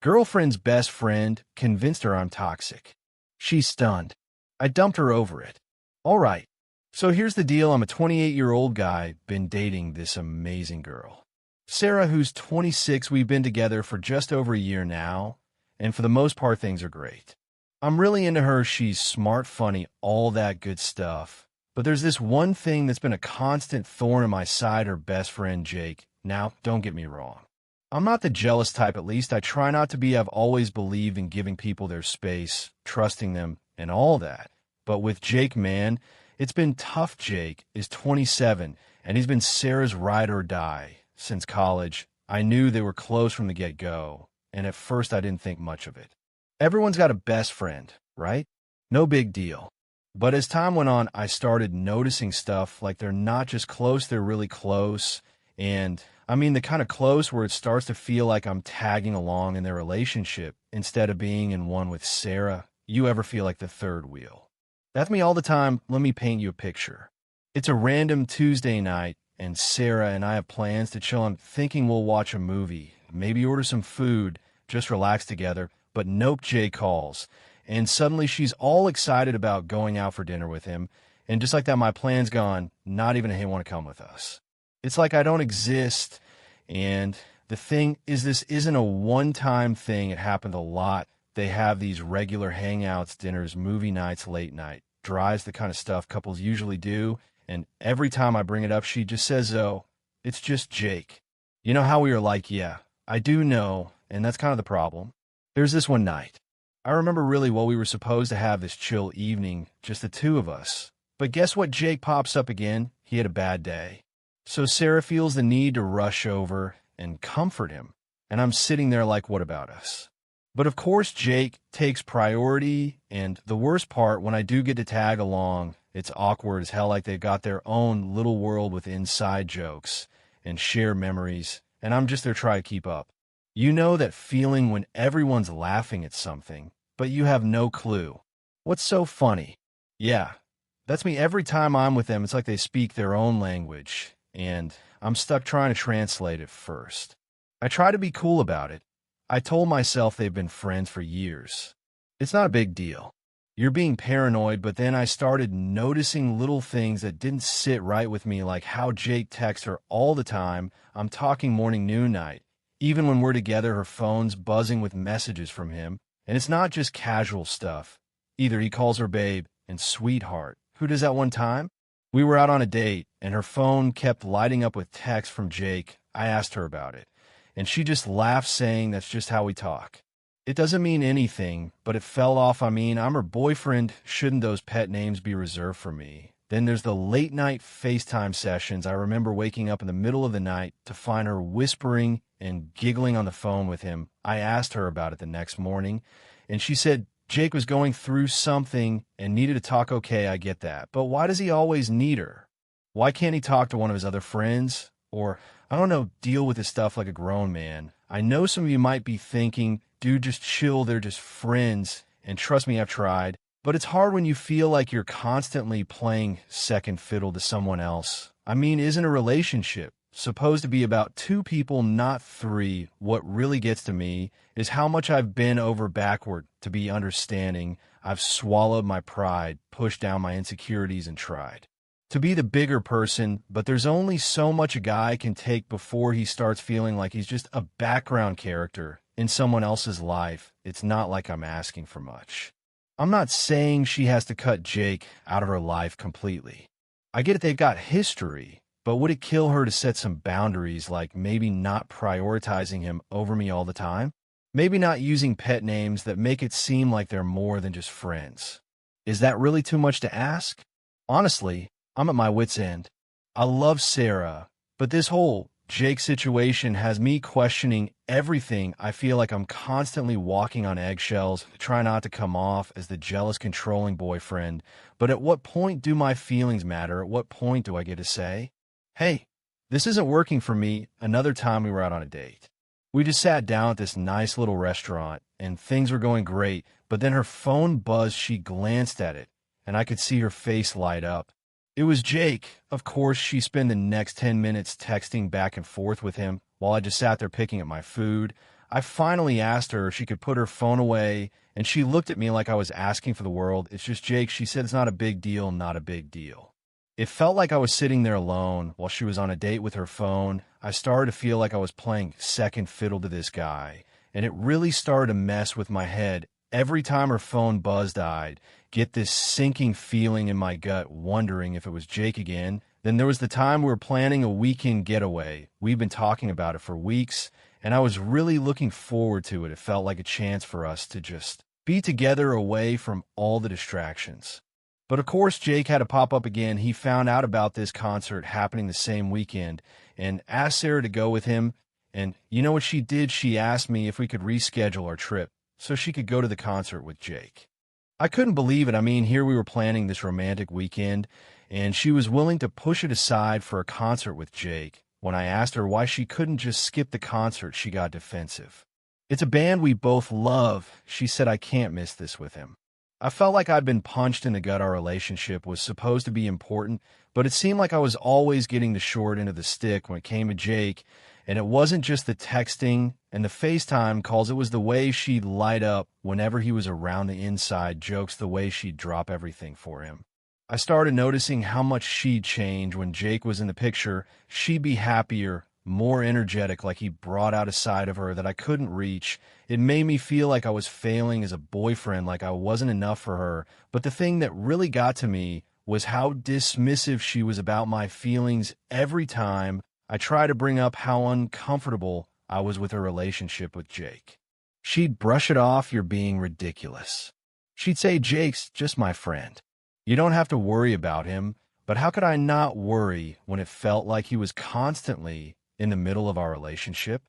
Girlfriend's best friend convinced her I'm toxic. She's stunned. I dumped her over it. All right. So here's the deal. I'm a 28-year-old guy, been dating this amazing girl. Sarah, who's 26, we've been together for just over a year now, and for the most part, things are great. I'm really into her. She's smart, funny, all that good stuff. But there's this one thing that's been a constant thorn in my side, her best friend, Jake. Now, don't get me wrong. I'm not the jealous type, at least. I try not to be. I've always believed in giving people their space, trusting them, and all that. But with Jake, man, it's been tough. Jake is 27, and he's been Sarah's ride or die since college. I knew they were close from the get-go, and at first I didn't think much of it. Everyone's got a best friend, right? No big deal. But as time went on, I started noticing stuff like they're not just close, they're really close. And I mean the kind of close where it starts to feel like I'm tagging along in their relationship instead of being in one with Sarah. You ever feel like the third wheel? That's me all the time. Let me paint you a picture. It's a random Tuesday night, and Sarah and I have plans to chill. I'm thinking we'll watch a movie, maybe order some food, just relax together. But nope, Jay calls. And suddenly she's all excited about going out for dinner with him. And just like that, my plan's gone. Not even a hey, want to come with us. It's like I don't exist. And the thing is, this isn't a one-time thing. It happened a lot. They have these regular hangouts, dinners, movie nights, late night. Drives, the kind of stuff couples usually do. And every time I bring it up, she just says, oh, it's just Jake. You know how we were like, yeah, I do know. And that's kind of the problem. There's this one night. I remember really well, we were supposed to have this chill evening, just the two of us. But guess what? Jake pops up again. He had a bad day. So Sarah feels the need to rush over and comfort him. And I'm sitting there like, what about us? But of course, Jake takes priority. And the worst part, when I do get to tag along, it's awkward as hell, like they've got their own little world with inside jokes and shared memories. And I'm just there trying to keep up. You know that feeling when everyone's laughing at something, but you have no clue. What's so funny? Yeah, that's me. Every time I'm with them, it's like they speak their own language, and I'm stuck trying to translate it first. I try to be cool about it. I told myself they've been friends for years. It's not a big deal. You're being paranoid, but then I started noticing little things that didn't sit right with me, like how Jake texts her all the time. I'm talking morning, noon, night. Even when we're together, her phone's buzzing with messages from him. And it's not just casual stuff. Either he calls her babe and sweetheart. Who does that one time? We were out on a date, and her phone kept lighting up with texts from Jake. I asked her about it, and she just laughed, saying that's just how we talk. It doesn't mean anything, but it fell off. I mean, I'm her boyfriend. Shouldn't those pet names be reserved for me? Then there's the late-night FaceTime sessions. I remember waking up in the middle of the night to find her whispering and giggling on the phone with him. I asked her about it the next morning, and she said Jake was going through something and needed to talk. Okay, I get that. But why does he always need her? Why can't he talk to one of his other friends? Or, I don't know, deal with this stuff like a grown man? I know some of you might be thinking, dude, just chill, they're just friends. And trust me, I've tried. But it's hard when you feel like you're constantly playing second fiddle to someone else. I mean, isn't a relationship supposed to be about two people, not three? What really gets to me is how much I've been over backward to be understanding. I've swallowed my pride, pushed down my insecurities, and tried to be the bigger person, but there's only so much a guy can take before he starts feeling like he's just a background character in someone else's life. It's not like I'm asking for much. I'm not saying she has to cut Jake out of her life completely. I get it, they've got history, but would it kill her to set some boundaries, like maybe not prioritizing him over me all the time? Maybe not using pet names that make it seem like they're more than just friends. Is that really too much to ask? Honestly, I'm at my wit's end. I love Sarah, but this whole Jake situation has me questioning everything. I feel like I'm constantly walking on eggshells, try not to come off as the jealous, controlling boyfriend. But at what point do my feelings matter? At what point do I get to say, hey, this isn't working for me? Another time we were out on a date. We just sat down at this nice little restaurant, and things were going great, but then her phone buzzed. She glanced at it, and I could see her face light up. It was Jake. Of course, she spent the next 10 minutes texting back and forth with him while I just sat there picking at my food. I finally asked her if she could put her phone away, and she looked at me like I was asking for the world. "It's just Jake," she said. "It's not a big deal, not a big deal." It felt like I was sitting there alone while she was on a date with her phone. I started to feel like I was playing second fiddle to this guy, and it really started to mess with my head. Every time her phone buzzed, I'd get this sinking feeling in my gut, wondering if it was Jake again. Then there was the time we were planning a weekend getaway. We've been talking about it for weeks, and I was really looking forward to it. It felt like a chance for us to just be together away from all the distractions. But of course, Jake had to pop up again. He found out about this concert happening the same weekend and asked Sarah to go with him. And you know what she did? She asked me if we could reschedule our trip so she could go to the concert with Jake. I couldn't believe it. I mean, here we were planning this romantic weekend, and she was willing to push it aside for a concert with Jake. When I asked her why she couldn't just skip the concert, she got defensive. "It's a band we both love," she said. "I can't miss this with him." I felt like I'd been punched in the gut. Our relationship was supposed to be important, but it seemed like I was always getting the short end of the stick when it came to Jake. And it wasn't just the texting and the FaceTime calls, it was the way she'd light up whenever he was around, the inside jokes, the way she'd drop everything for him. I started noticing how much she'd change when Jake was in the picture. She'd be happier, more energetic, like he brought out a side of her that I couldn't reach. It made me feel like I was failing as a boyfriend, like I wasn't enough for her. But the thing that really got to me was how dismissive she was about my feelings every time I tried to bring up how uncomfortable I was with her relationship with Jake. She'd brush it off. "You're being ridiculous." She'd say, "Jake's just my friend. You don't have to worry about him." But how could I not worry when it felt like he was constantly in the middle of our relationship?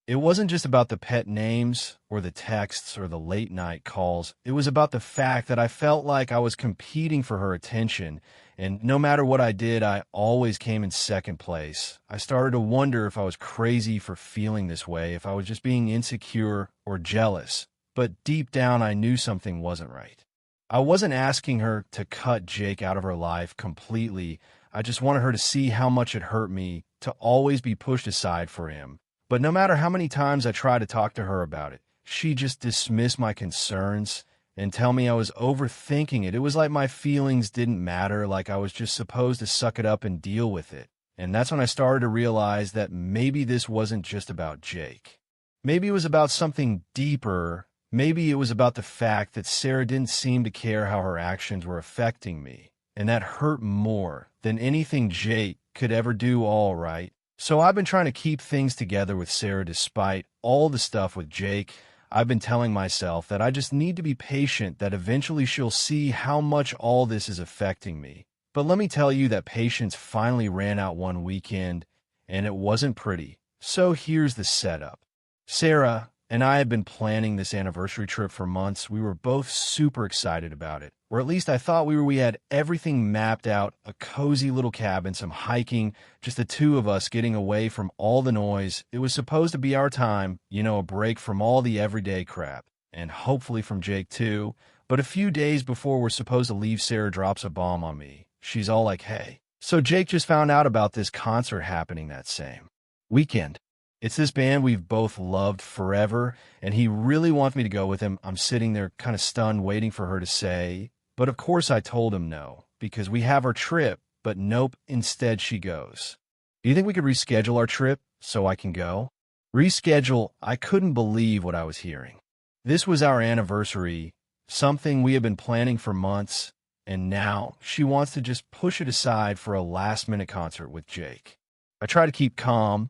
It wasn't just about the pet names or the texts or the late night calls. It was about the fact that I felt like I was competing for her attention, and no matter what I did, I always came in second place. I started to wonder if I was crazy for feeling this way, if I was just being insecure or jealous. But deep down, I knew something wasn't right. I wasn't asking her to cut Jake out of her life completely. I just wanted her to see how much it hurt me to always be pushed aside for him. But no matter how many times I tried to talk to her about it, she just dismissed my concerns and tell me I was overthinking it. It was like my feelings didn't matter, like I was just supposed to suck it up and deal with it. And that's when I started to realize that maybe this wasn't just about Jake. Maybe it was about something deeper. Maybe it was about the fact that Sarah didn't seem to care how her actions were affecting me. And that hurt more than anything Jake could ever do. All right. So I've been trying to keep things together with Sarah despite all the stuff with Jake. I've been telling myself that I just need to be patient, that eventually she'll see how much all this is affecting me. But let me tell you that patience finally ran out one weekend, and it wasn't pretty. So here's the setup. Sarah and I had been planning this anniversary trip for months. We were both super excited about it. Or at least I thought we were. We had everything mapped out, a cozy little cabin, some hiking, just the two of us getting away from all the noise. It was supposed to be our time, a break from all the everyday crap. And hopefully from Jake too. But a few days before we're supposed to leave, Sarah drops a bomb on me. She's all like, "Hey, so Jake just found out about this concert happening that same weekend. It's this band we've both loved forever, and he really wants me to go with him." I'm sitting there kind of stunned, waiting for her to say, but of course I told him no, because we have our trip, but nope, instead she goes. "Do you think we could reschedule our trip so I can go?" Reschedule? I couldn't believe what I was hearing. This was our anniversary, something we had been planning for months, and now she wants to just push it aside for a last-minute concert with Jake. I try to keep calm,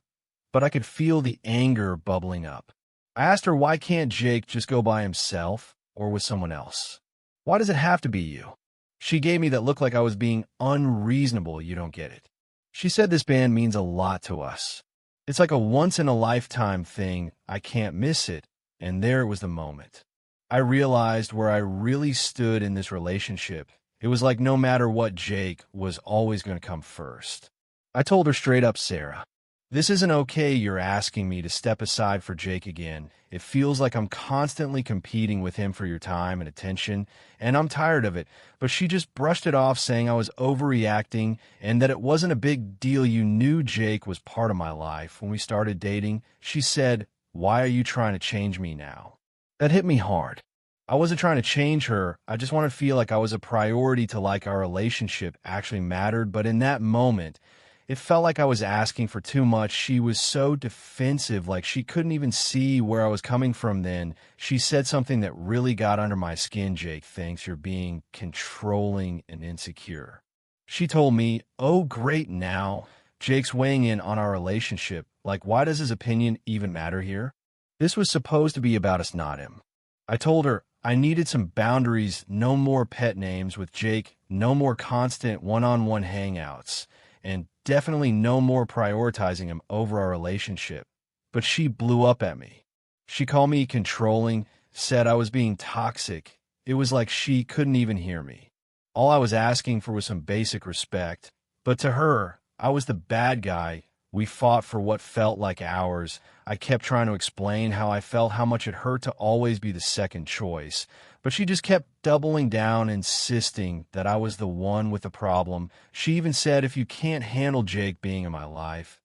but I could feel the anger bubbling up. I asked her, why can't Jake just go by himself or with someone else? Why does it have to be you? She gave me that look like I was being unreasonable. "You don't get it." She said this band means a lot to us. It's like a once-in-a-lifetime thing. I can't miss it. And there was the moment. I realized where I really stood in this relationship. It was like no matter what, Jake was always going to come first. I told her straight up, "Sarah, this isn't okay. You're asking me to step aside for Jake again. It feels like I'm constantly competing with him for your time and attention, and I'm tired of it." But she just brushed it off, saying I was overreacting and that it wasn't a big deal. "You knew Jake was part of my life when we started dating." She said, Why are you trying to change me now? That hit me hard. I wasn't trying to change her. I just wanted to feel like I was a priority, to like our relationship actually mattered. But in that moment, it felt like I was asking for too much. She was so defensive, like she couldn't even see where I was coming from then. She said something that really got under my skin. Jake thinks you're being controlling and insecure. She told me, oh, great, now Jake's weighing in on our relationship. Like, why does his opinion even matter here? This was supposed to be about us, not him. I told her I needed some boundaries, no more pet names with Jake, no more constant one-on-one hangouts, and definitely no more prioritizing him over our relationship. But she blew up at me. She called me controlling, said I was being toxic. It was like she couldn't even hear me. All I was asking for was some basic respect. But to her, I was the bad guy. We fought for what felt like hours. I kept trying to explain how I felt, how much it hurt to always be the second choice. But she just kept doubling down, insisting that I was the one with the problem. She even said, if you can't handle Jake being in my life,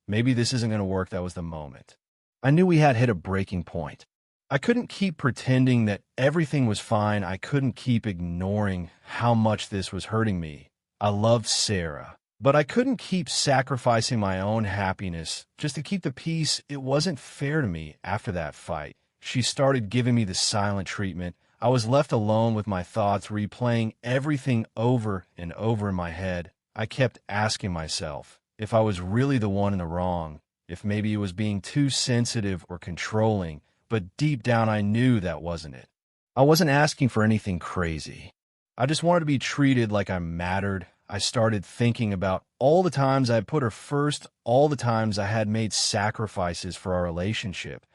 maybe this isn't going to work. That was the moment. I knew we had hit a breaking point. I couldn't keep pretending that everything was fine. I couldn't keep ignoring how much this was hurting me. I loved Sarah, but I couldn't keep sacrificing my own happiness just to keep the peace. It wasn't fair to me. After that fight, she started giving me the silent treatment. I was left alone with my thoughts, replaying everything over and over in my head. I kept asking myself if I was really the one in the wrong, if maybe it was being too sensitive or controlling, but deep down I knew that wasn't it. I wasn't asking for anything crazy. I just wanted to be treated like I mattered. I started thinking about all the times I had put her first, all the times I had made sacrifices for our relationship.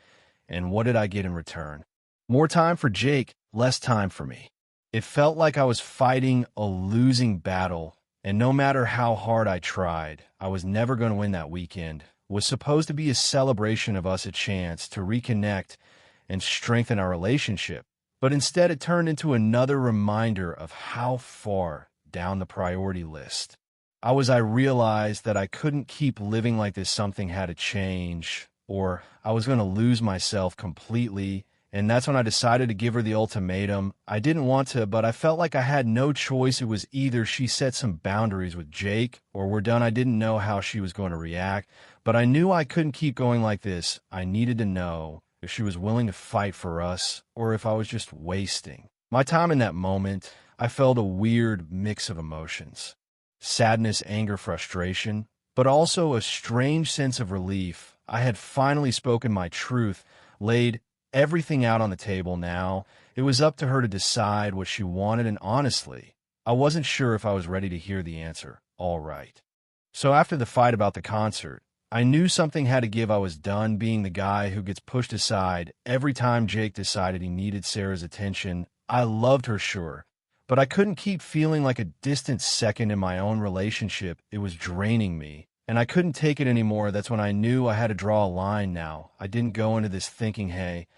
And what did I get in return? More time for Jake, less time for me. It felt like I was fighting a losing battle, and no matter how hard I tried, I was never going to win. That weekend was supposed to be a celebration of us, a chance to reconnect and strengthen our relationship. But instead, it turned into another reminder of how far down the priority list I realized that I couldn't keep living like this. Something had to change, or I was going to lose myself completely. And that's when I decided to give her the ultimatum. I didn't want to, but I felt like I had no choice. It was either she set some boundaries with Jake or we're done. I didn't know how she was going to react, but I knew I couldn't keep going like this. I needed to know if she was willing to fight for us or if I was just wasting my time. In that moment, I felt a weird mix of emotions: sadness, anger, frustration, but also a strange sense of relief. I had finally spoken my truth, laid everything out on the table. Now it was up to her to decide what she wanted, and honestly, I wasn't sure if I was ready to hear the answer. All right. So after the fight about the concert, I knew something had to give. I was done being the guy who gets pushed aside every time Jake decided he needed Sarah's attention. I loved her, sure, but I couldn't keep feeling like a distant second in my own relationship. It was draining me, and I couldn't take it anymore. That's when I knew I had to draw a line now. I didn't go into this thinking, hey,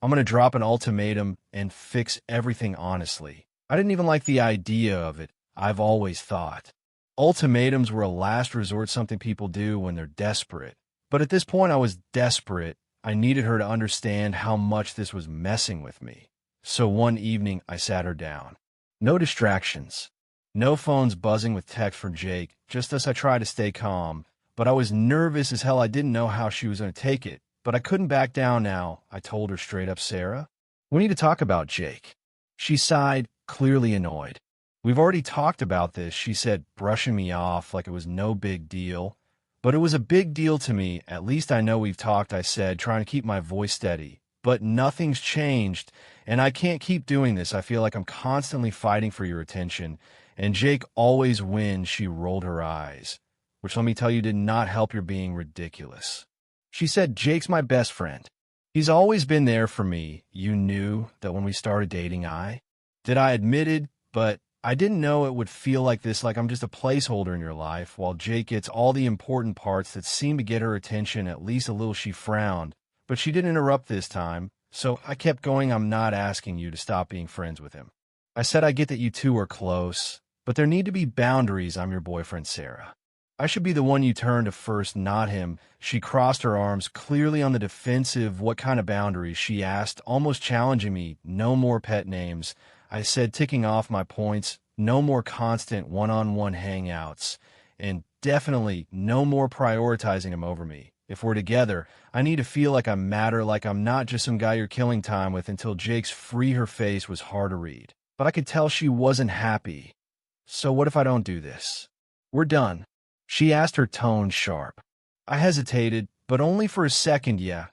I'm going to drop an ultimatum and fix everything. Honestly, I didn't even like the idea of it. I've always thought ultimatums were a last resort, something people do when they're desperate. But at this point, I was desperate. I needed her to understand how much this was messing with me. So one evening, I sat her down. No distractions. No phones buzzing with text from Jake, just as I tried to stay calm. But I was nervous as hell. I didn't know how she was going to take it. But I couldn't back down now. I told her straight up, Sarah, we need to talk about Jake. She sighed, clearly annoyed. We've already talked about this, she said, brushing me off like it was no big deal. But it was a big deal to me. At least I know we've talked, I said, trying to keep my voice steady. But nothing's changed, and I can't keep doing this. I feel like I'm constantly fighting for your attention, and Jake always wins. She rolled her eyes, which, let me tell you, did not help. You're being ridiculous. She said, Jake's my best friend. He's always been there for me. You knew that when we started dating. I admitted, but I didn't know it would feel like this, like I'm just a placeholder in your life, while Jake gets all the important parts that seem to get her attention, at least a little. She frowned, but she didn't interrupt this time, so I kept going. I'm not asking you to stop being friends with him. I said, I get that you two are close, but there need to be boundaries. I'm your boyfriend, Sarah. I should be the one you turn to first, not him. She crossed her arms, clearly on the defensive. What kind of boundaries? She asked, almost challenging me. No more pet names. I said, ticking off my points. No more constant one-on-one hangouts. And definitely no more prioritizing him over me. If we're together, I need to feel like I matter, like I'm not just some guy you're killing time with. Until Jake's free her face was hard to read. But I could tell she wasn't happy. So what if I don't do this? We're done. She asked, her tone sharp. I hesitated, but only for a second. Yeah,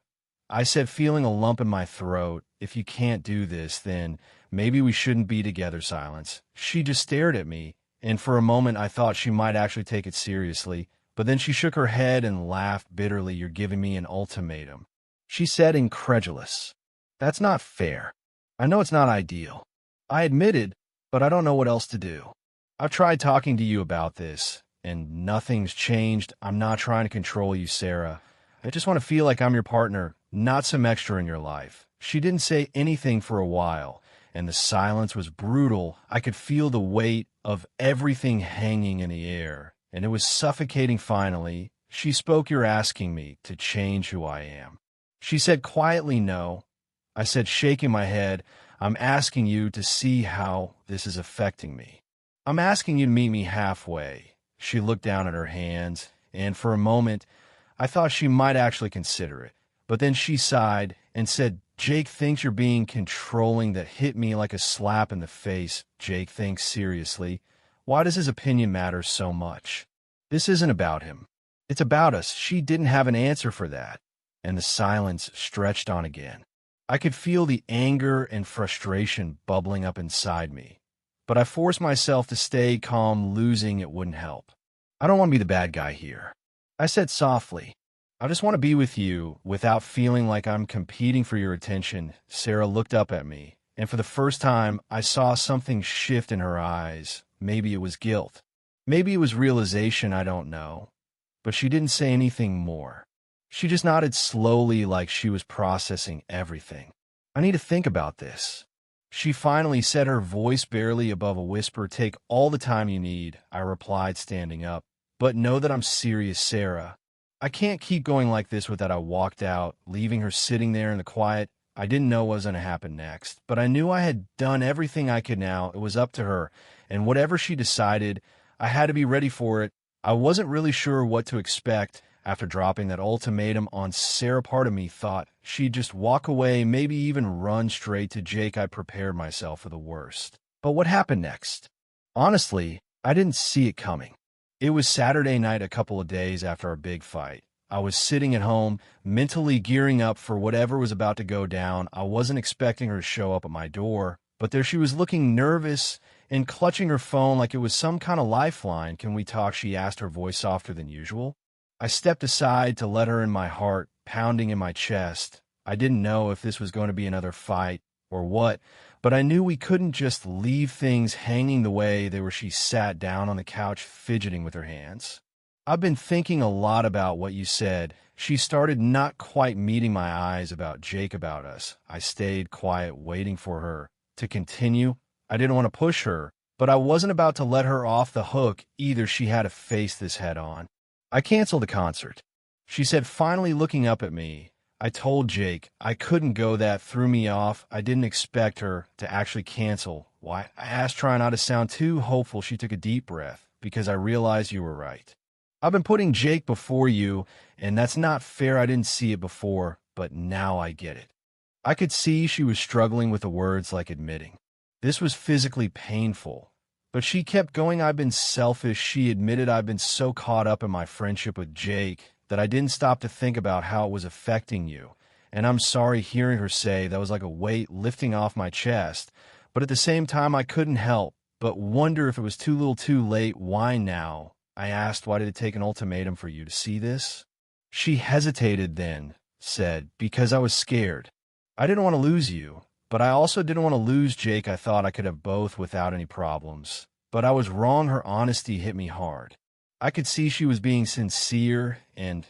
I said, feeling a lump in my throat. If you can't do this, then maybe we shouldn't be together. Silence. She just stared at me, and for a moment I thought she might actually take it seriously, but then she shook her head and laughed bitterly. You're giving me an ultimatum, she said, incredulous. That's not fair. I know it's not ideal, I admitted, but I don't know what else to do. I've tried talking to you about this, and nothing's changed. I'm not trying to control you, Sarah. I just want to feel like I'm your partner, not some extra in your life. She didn't say anything for a while, and the silence was brutal. I could feel the weight of everything hanging in the air, and it was suffocating. Finally, she spoke. You're asking me to change who I am. She said quietly. No. I said, shaking my head. I'm asking you to see how this is affecting me. I'm asking you to meet me halfway. She looked down at her hands, and for a moment, I thought she might actually consider it. But then she sighed and said, Jake thinks you're being controlling. That hit me like a slap in the face. Jake thinks? Seriously? Why does his opinion matter so much? This isn't about him. It's about us. She didn't have an answer for that, and the silence stretched on again. I could feel the anger and frustration bubbling up inside me. But I forced myself to stay calm. Losing it wouldn't help. I don't want to be the bad guy here, I said softly. I just want to be with you without feeling like I'm competing for your attention. Sarah looked up at me, and for the first time, I saw something shift in her eyes. Maybe it was guilt. Maybe it was realization. I don't know. But she didn't say anything more. She just nodded slowly, like she was processing everything. I need to think about this, she finally said, her voice barely above a whisper. Take all the time you need, I replied, standing up. But know that I'm serious, Sarah. I can't keep going like this with that. I walked out, leaving her sitting there in the quiet. I didn't know what was going to happen next, but I knew I had done everything I could. Now it was up to her, and whatever she decided, I had to be ready for it. I wasn't really sure what to expect. After dropping that ultimatum on Sarah, part of me thought she'd just walk away, maybe even run straight to Jake. I prepared myself for the worst. But what happened next? Honestly, I didn't see it coming. It was Saturday night, a couple of days after our big fight. I was sitting at home, mentally gearing up for whatever was about to go down. I wasn't expecting her to show up at my door, but there she was, looking nervous and clutching her phone like it was some kind of lifeline. Can we talk? She asked, her voice softer than usual. I stepped aside to let her in, my heart pounding in my chest. I didn't know if this was going to be another fight or what, but I knew we couldn't just leave things hanging the way they were. She sat down on the couch, fidgeting with her hands. I've been thinking a lot about what you said. She started, not quite meeting my eyes. About Jake, about us. I stayed quiet, waiting for her to continue. I didn't want to push her, but I wasn't about to let her off the hook either. She had to face this head on. I canceled the concert, she said, finally looking up at me. I told Jake I couldn't go. That threw me off. I didn't expect her to actually cancel. Why? I asked, trying not to sound too hopeful. She took a deep breath. Because I realized you were right. I've been putting Jake before you, and that's not fair. I didn't see it before, but now I get it. I could see she was struggling with the words, like admitting. This was physically painful. But she kept going. I've been selfish, she admitted. I've been so caught up in my friendship with Jake that I didn't stop to think about how it was affecting you. And I'm sorry. Hearing her say that was like a weight lifting off my chest. But at the same time, I couldn't help but wonder if it was too little too late. Why now? I asked. Why did it take an ultimatum for you to see this? She hesitated, then said, because I was scared. I didn't want to lose you. But I also didn't want to lose Jake. I thought I could have both without any problems. But I was wrong. Her honesty hit me hard. I could see she was being sincere, and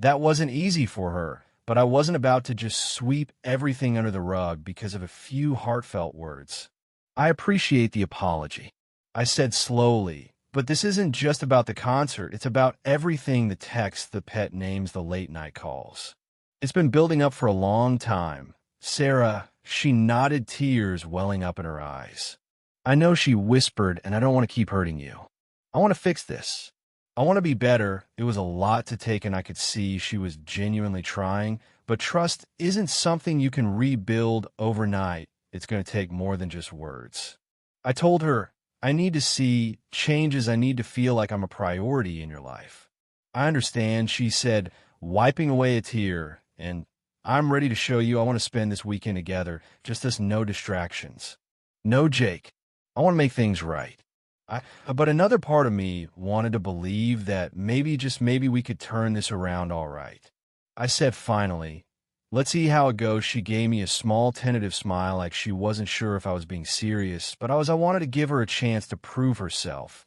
that wasn't easy for her. But I wasn't about to just sweep everything under the rug because of a few heartfelt words. I appreciate the apology, I said slowly, But this isn't just about the concert. It's about everything: the text, the pet names, the late night calls. It's been building up for a long time. Sarah, she nodded, tears welling up in her eyes. I know, she whispered, and I don't want to keep hurting you. I want to fix this. I want to be better. It was a lot to take, and I could see she was genuinely trying. But trust isn't something you can rebuild overnight. It's going to take more than just words. I told her, I need to see changes. I need to feel like I'm a priority in your life. I understand, she said, wiping away a tear, and I'm ready to show you. I want to spend this weekend together, just us, no distractions. No, Jake, I want to make things right. But another part of me wanted to believe that maybe, just maybe, we could turn this around all right. I said, finally, let's see how it goes. She gave me a small tentative smile, like she wasn't sure if I was being serious, but I wanted to give her a chance to prove herself.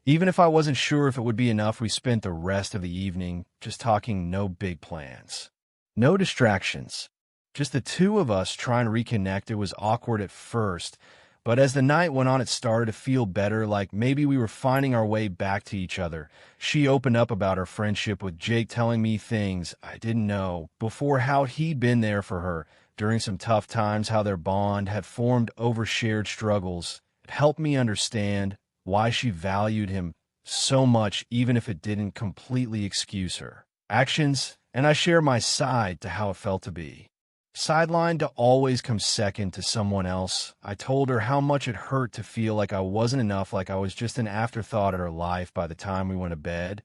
Even if I wasn't sure if it would be enough, we spent the rest of the evening just talking, no big plans. No distractions. Just the two of us trying to reconnect. It was awkward at first, but as the night went on, it started to feel better, like maybe we were finding our way back to each other. She opened up about her friendship with Jake, telling me things I didn't know before, how he'd been there for her during some tough times, how their bond had formed over shared struggles. It helped me understand why she valued him so much, even if it didn't completely excuse her actions, and I share my side to how it felt to be sidelined, to always come second to someone else. I told her how much it hurt to feel like I wasn't enough, like I was just an afterthought in her life by the time we went to bed.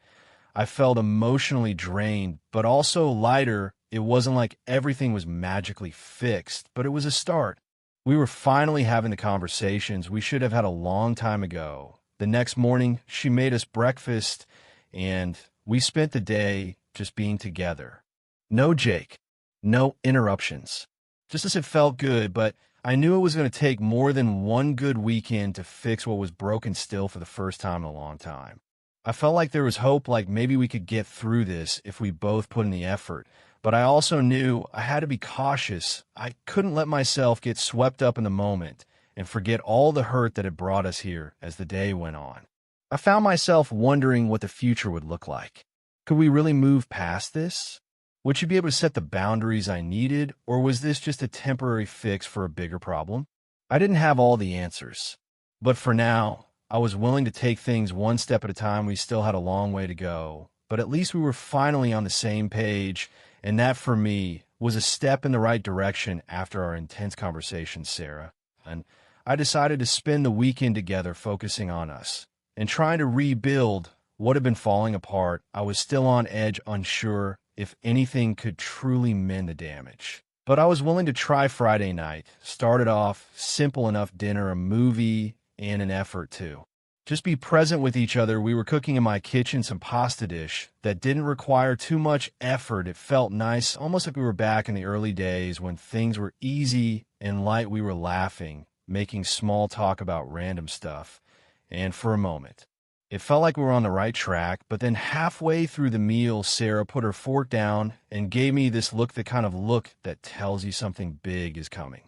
I felt emotionally drained, but also lighter. It wasn't like everything was magically fixed, but it was a start. We were finally having the conversations we should have had a long time ago. The next morning, she made us breakfast, and we spent the day just being together. No Jake. No interruptions. Just as it felt good, but I knew it was going to take more than one good weekend to fix what was broken still for the first time in a long time. I felt like there was hope, like maybe we could get through this if we both put in the effort. But I also knew I had to be cautious. I couldn't let myself get swept up in the moment and forget all the hurt that had brought us here as the day went on. I found myself wondering what the future would look like. Could we really move past this? Would she be able to set the boundaries I needed, or was this just a temporary fix for a bigger problem? I didn't have all the answers. But for now, I was willing to take things one step at a time. We still had a long way to go, but at least we were finally on the same page, and that, for me, was a step in the right direction after our intense conversation, Sarah. And I decided to spend the weekend together focusing on us and trying to rebuild what had been falling apart. I was still on edge, unsure if anything could truly mend the damage. But I was willing to try. Friday night started off simple enough: dinner, a movie, and an effort to just be present with each other. We were cooking in my kitchen some pasta dish that didn't require too much effort. It felt nice, almost like we were back in the early days when things were easy and light. We were laughing, making small talk about random stuff, and for a moment, it felt like we were on the right track. But then halfway through the meal, Sarah put her fork down and gave me this look, the kind of look that tells you something big is coming.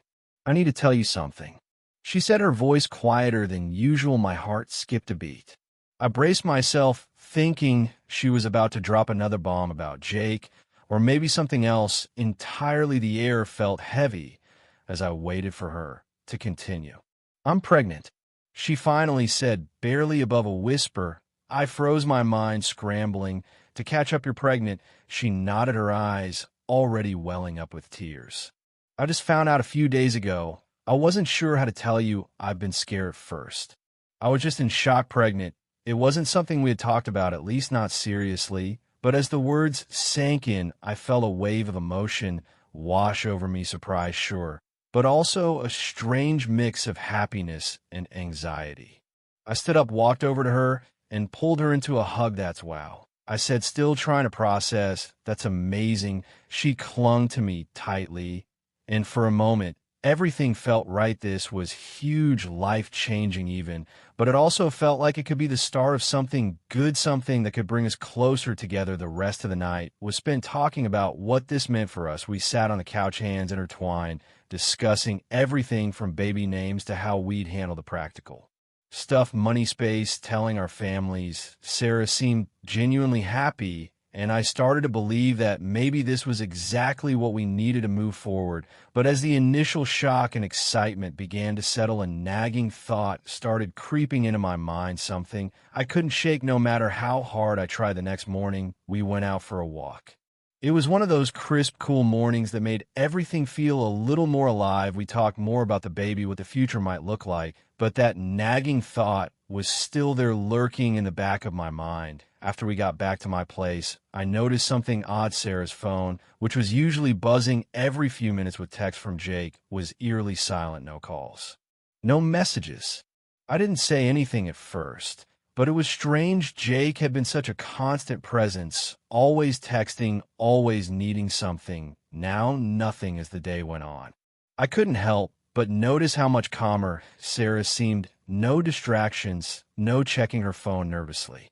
I need to tell you something, she said, her voice quieter than usual. My heart skipped a beat. I braced myself, thinking she was about to drop another bomb about Jake, or maybe something else entirely. The air felt heavy as I waited for her to continue. I'm pregnant, she finally said, barely above a whisper. I froze, my mind scrambling to catch up. You're pregnant? She nodded, her eyes already welling up with tears. I just found out a few days ago. I wasn't sure how to tell you. I've been scared at first. I was just in shock. Pregnant. It wasn't something we had talked about, at least not seriously. But as the words sank in, I felt a wave of emotion wash over me. Surprise, sure, but also a strange mix of happiness and anxiety. I stood up, walked over to her, and pulled her into a hug. That's wow, I said, still trying to process. That's amazing. She clung to me tightly, and for a moment, everything felt right. This was huge, life-changing even, but it also felt like it could be the start of something good, something that could bring us closer together. The rest of the night was spent talking about what this meant for us. We sat on the couch, hands intertwined, discussing everything from baby names to how we'd handle the practical stuff money space, telling our families. Sarah seemed genuinely happy, and I started to believe that maybe this was exactly what we needed to move forward. But as the initial shock and excitement began to settle, a nagging thought started creeping into my mind, something I couldn't shake no matter how hard I tried. The next morning, we went out for a walk. It was one of those crisp, cool mornings that made everything feel a little more alive. We talked more about the baby, what the future might look like, but that nagging thought was still there lurking in the back of my mind. After we got back to my place, I noticed something odd. Sarah's phone, which was usually buzzing every few minutes with text from Jake, was eerily silent. No calls, no messages. I didn't say anything at first, but it was strange. Jake had been such a constant presence, always texting, always needing something. Now nothing as the day went on. I couldn't help but notice how much calmer Sarah seemed. No distractions, no checking her phone nervously.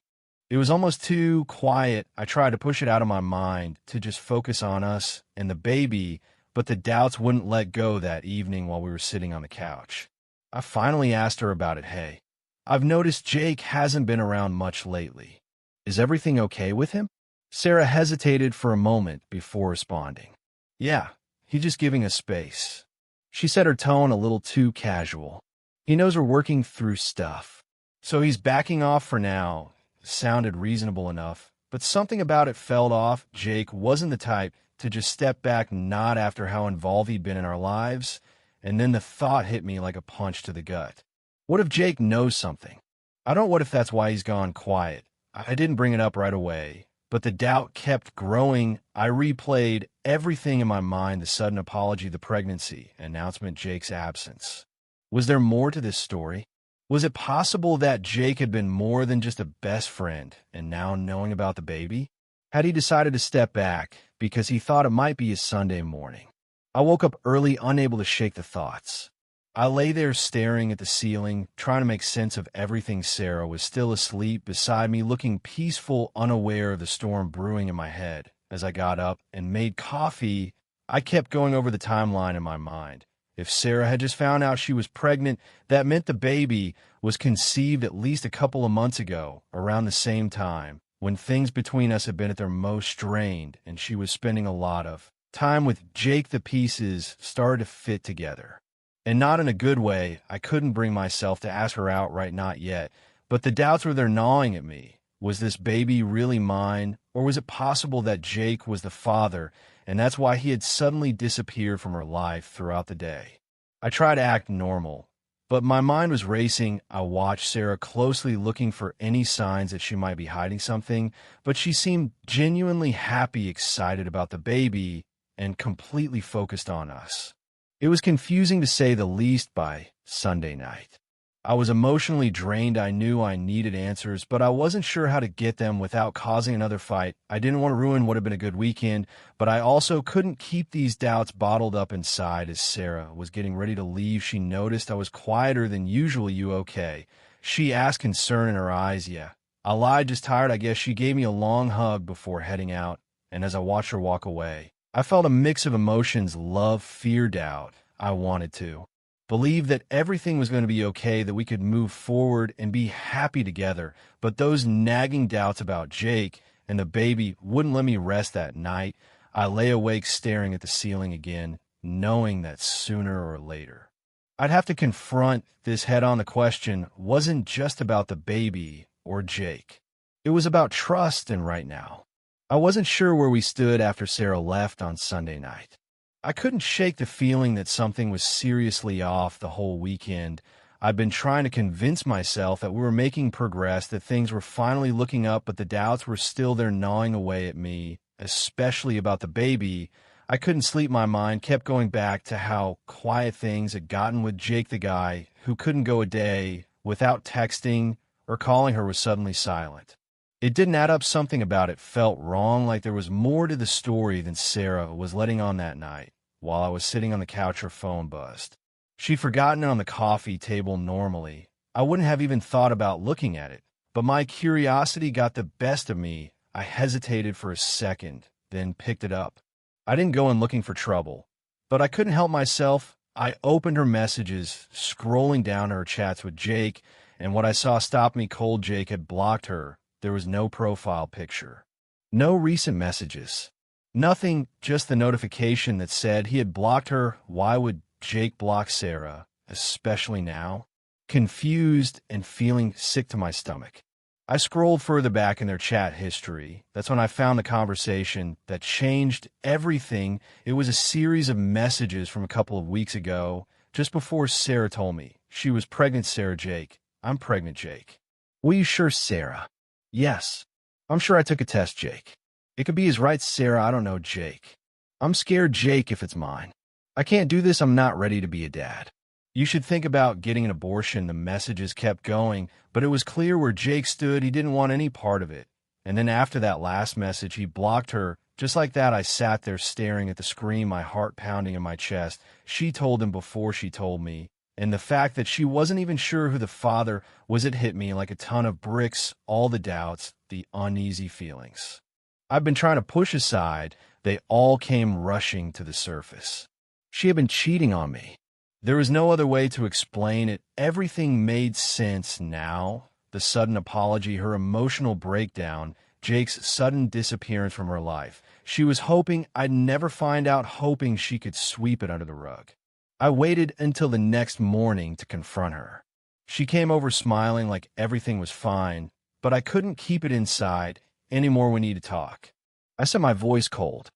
It was almost too quiet. I tried to push it out of my mind to just focus on us and the baby, but the doubts wouldn't let go. That evening while we were sitting on the couch, I finally asked her about it. Hey, I've noticed Jake hasn't been around much lately. Is everything okay with him? Sarah hesitated for a moment before responding. Yeah, he's just giving us space. She said, her tone a little too casual. He knows we're working through stuff, so he's backing off for now. Sounded reasonable enough, but something about it felt off. Jake wasn't the type to just step back, not after how involved he'd been in our lives. And then the thought hit me like a punch to the gut. What if Jake knows something? I don't know. What if that's why he's gone quiet? I didn't bring it up right away, but the doubt kept growing. I replayed everything in my mind: the sudden apology, the pregnancy announcement, Jake's absence. Was there more to this story? Was it possible that Jake had been more than just a best friend, and now knowing about the baby? Had he decided to step back because he thought it might be his Sunday morning? I woke up early, unable to shake the thoughts. I lay there staring at the ceiling, trying to make sense of everything. Sarah was still asleep beside me, looking peaceful, unaware of the storm brewing in my head. As I got up and made coffee, I kept going over the timeline in my mind. If Sarah had just found out she was pregnant, that meant the baby was conceived at least a couple of months ago, around the same time, when things between us had been at their most strained, and she was spending a lot of time with Jake. The pieces started to fit together. And not in a good way. I couldn't bring myself to ask her outright, not yet. But the doubts were there gnawing at me. Was this baby really mine? Or was it possible that Jake was the father, and that's why he had suddenly disappeared from her life throughout the day? I tried to act normal, but my mind was racing. I watched Sarah closely, looking for any signs that she might be hiding something, but she seemed genuinely happy, excited about the baby, and completely focused on us. It was confusing to say the least. By Sunday night, I was emotionally drained. I knew I needed answers, but I wasn't sure how to get them without causing another fight. I didn't want to ruin what had been a good weekend, but I also couldn't keep these doubts bottled up inside. As Sarah was getting ready to leave, she noticed I was quieter than usual. You okay? She asked, concern in her eyes. Yeah. I lied, just tired, I guess. She gave me a long hug before heading out, and as I watched her walk away, I felt a mix of emotions: love, fear, doubt. I wanted to believe that everything was going to be okay, that we could move forward and be happy together. But those nagging doubts about Jake and the baby wouldn't let me rest that night. I lay awake staring at the ceiling again, knowing that sooner or later I'd have to confront this head on. The question wasn't just about the baby or Jake. It was about trust, and right now, I wasn't sure where we stood after Sarah left on Sunday night. I couldn't shake the feeling that something was seriously off. The whole weekend, I'd been trying to convince myself that we were making progress, that things were finally looking up, but the doubts were still there, gnawing away at me, especially about the baby. I couldn't sleep. My mind kept going back to how quiet things had gotten with Jake. The guy who couldn't go a day without texting or calling her was suddenly silent. It didn't add up. Something about it felt wrong, like there was more to the story than Sarah was letting on. That night, while I was sitting on the couch, her phone buzzed. She'd forgotten it on the coffee table. Normally, I wouldn't have even thought about looking at it, but my curiosity got the best of me. I hesitated for a second, then picked it up. I didn't go in looking for trouble, but I couldn't help myself. I opened her messages, scrolling down her chats with Jake, and what I saw stopped me cold. Jake had blocked her. There was no profile picture. No recent messages. Nothing, just the notification that said he had blocked her. Why would Jake block Sarah, especially now? Confused and feeling sick to my stomach, I scrolled further back in their chat history. That's when I found the conversation that changed everything. It was a series of messages from a couple of weeks ago, just before Sarah told me she was pregnant. Sarah, Jake. I'm pregnant, Jake. Were you sure, Sarah? Yes. I'm sure I took a test, Jake. It could be his, right, Sarah? I don't know, Jake. I'm scared, Jake, if it's mine. I can't do this. I'm not ready to be a dad. You should think about getting an abortion. The messages kept going, but it was clear where Jake stood. He didn't want any part of it. And then after that last message, he blocked her. Just like that, I sat there staring at the screen, my heart pounding in my chest. She told him before she told me. And the fact that she wasn't even sure who the father was, it hit me like a ton of bricks. All the doubts, the uneasy feelings I've been trying to push aside, they all came rushing to the surface. She had been cheating on me. There was no other way to explain it. Everything made sense now. The sudden apology, her emotional breakdown, Jake's sudden disappearance from her life. She was hoping I'd never find out, hoping she could sweep it under the rug. I waited until the next morning to confront her. She came over smiling like everything was fine, but I couldn't keep it inside anymore. We need to talk. I said, my voice cold.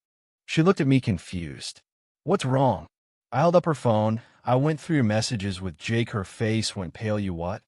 She looked at me confused. What's wrong? I held up her phone. I went through your messages with Jake. Her face went pale. You what?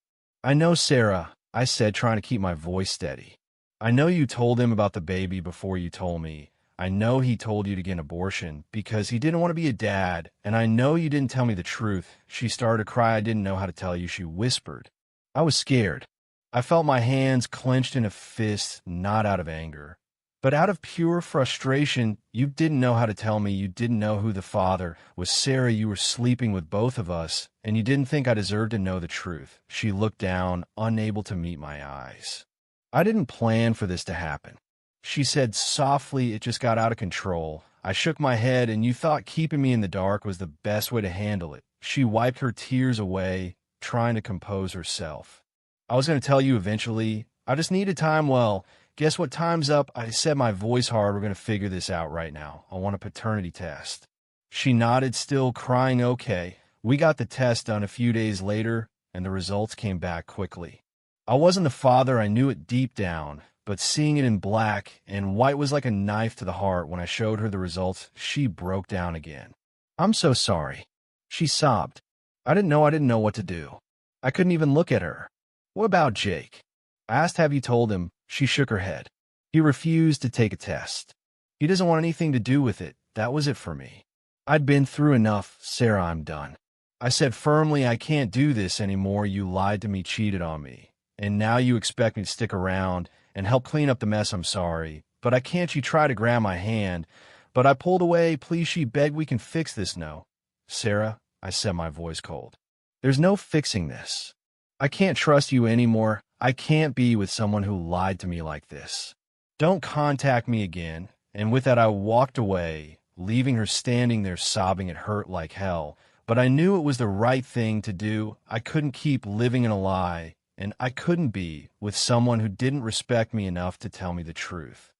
I know, Sarah, I said, trying to keep my voice steady. I know you told him about the baby before you told me. I know he told you to get an abortion because he didn't want to be a dad, and I know you didn't tell me the truth. She started to cry. I didn't know how to tell you, she whispered. I was scared. I felt my hands clenched in a fist, not out of anger, but out of pure frustration. You didn't know how to tell me. You didn't know who the father was. Sarah, you were sleeping with both of us, and you didn't think I deserved to know the truth. She looked down, unable to meet my eyes. I didn't plan for this to happen. She said softly, it just got out of control. I shook my head, and you thought keeping me in the dark was the best way to handle it. She wiped her tears away, trying to compose herself. I was going to tell you eventually. I just needed time. Well, guess what? Time's up. I said, my voice hard. We're going to figure this out right now. I want a paternity test. She nodded, still crying. Okay. We got the test done a few days later, and the results came back quickly. I wasn't the father. I knew it deep down, but seeing it in black and white was like a knife to the heart. When I showed her the results, she broke down again. I'm so sorry. She sobbed. I didn't know what to do. I couldn't even look at her. What about Jake? I asked, have you told him? She shook her head. He refused to take a test. He doesn't want anything to do with it. That was it for me. I'd been through enough. Sarah, I'm done. I said firmly, I can't do this anymore. You lied to me, cheated on me. And now you expect me to stick around and help clean up the mess. I'm sorry, but I can't. She tried to grab my hand, but I pulled away. Please, she begged, we can fix this. No. Sarah, I said, my voice cold. There's no fixing this. I can't trust you anymore. I can't be with someone who lied to me like this. Don't contact me again. And with that, I walked away, leaving her standing there sobbing. It hurt like hell, but I knew it was the right thing to do. I couldn't keep living in a lie, and I couldn't be with someone who didn't respect me enough to tell me the truth.